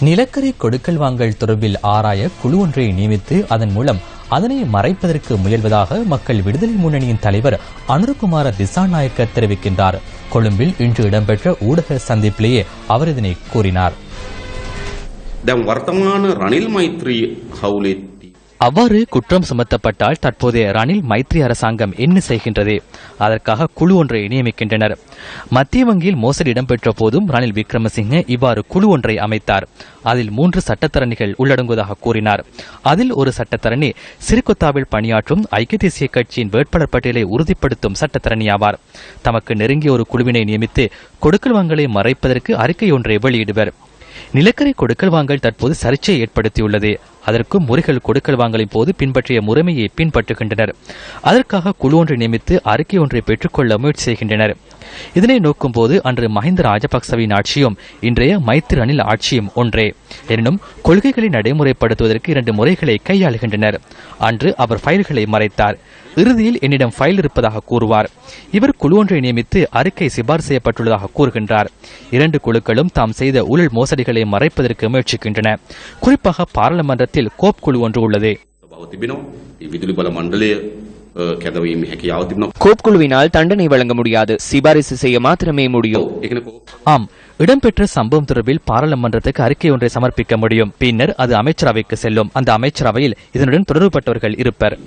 நிலக்கரி கொடுக்கல் வாங்கல் தொடர்பில் ஆராய குழு ஒன்றை நியமித்து அதன் மூலம் அதனை மறைப்பதற்கு முயல்வதாக மக்கள் விடுதலை முன்னணியின் தலைவர் அனுரகுமார திசாநாயக்க தெரிவிக்கின்றார். கொழும்பில் இன்று இடம்பெற்ற ஊடக சந்திப்பிலேயே அவர் இதனை கூறினார். அவ்வாறு குற்றம் சுமத்தப்பட்டால் தற்போதைய ரணில் மைத்ரி அரசாங்கம் என்ன செய்கின்றது? அதற்காக குழு ஒன்றை நியமிக்கின்றனர். மத்திய வங்கியில் மோசடி இடம்பெற்ற போதும் ரணில் விக்ரமசிங்கே இவ்வாறு குழு ஒன்றை அமைத்தார். அதில் 3 சட்டத்தரணிகள் உள்ளடங்குவதாக கூறினார். அதில் ஒரு சட்டத்தரணி சிறிகொத்தாவில் பணியாற்றும் ஐக்கிய தேசிய கட்சியின் வேட்பாளர் பட்டியலை உறுதிப்படுத்தும் சட்டத்தரணியாவார். தமக்கு நெருங்கிய ஒரு குழுவினை நியமித்து கொடுக்கல் வாங்கலை மறைப்பதற்கு அறிக்கை ஒன்றை வெளியிடுவர். நிலக்கரி கொடுக்கல் வாங்கல் தற்போது சர்ச்சையை ஏற்படுத்தியுள்ளது. அதற்கும் முறைகள் கொடுக்கல் வாங்கலின் போது பின்பற்றிய முறைமையை பின்பற்றுகின்றனர். அதற்காக குழு ஒன்றை நியமித்து அறிக்கை ஒன்றை பெற்றுக்கொள்ள முயற்சி செய்கின்றனர். இதனை நோக்கும் போது அன்று மஹிந்த ராஜபக்சவின் ஆட்சியும் இன்றைய மைத்ரி ரணில் ஆட்சியும் ஒன்றே. எனினும் கொள்கைகளை நடைமுறைப்படுத்துவதற்கு 2 முறைகளை கையாளுகின்றனர். அன்று அவர் ஃபைல்களை மறைத்தார். இறுதியில் என்னிடம் ஃபைல் இருப்பதாக கூறுவார். இவர் குழு ஒன்றை நியமித்து அறிக்கை சிபார் செய்யப்பட்டுள்ளதாக கூறுகின்றார். 2 குழுக்களும் தாம் செய்த ஊழல் மோசடிகளை மறைப்பதற்கு முயற்சிக்கின்றன. குறிப்பாக பாராளுமன்றத்தில் கோப் குழு ஒன்று உள்ளது. கோப் குழுவினால் தண்டனை வழங்க முடியாது, சிபாரிசு செய்ய மாத்திரமே முடியும். ஆம், இடம்பெற்ற சம்பவம் தொடர்பில் பாராளுமன்றத்துக்கு அறிக்கை ஒன்றை சமர்ப்பிக்க முடியும். பின்னர் அது அமைச்சரவைக்கு செல்லும். அந்த அமைச்சரவையில் இதனுடன் தொடர்புபட்டவர்கள் இருப்பர்.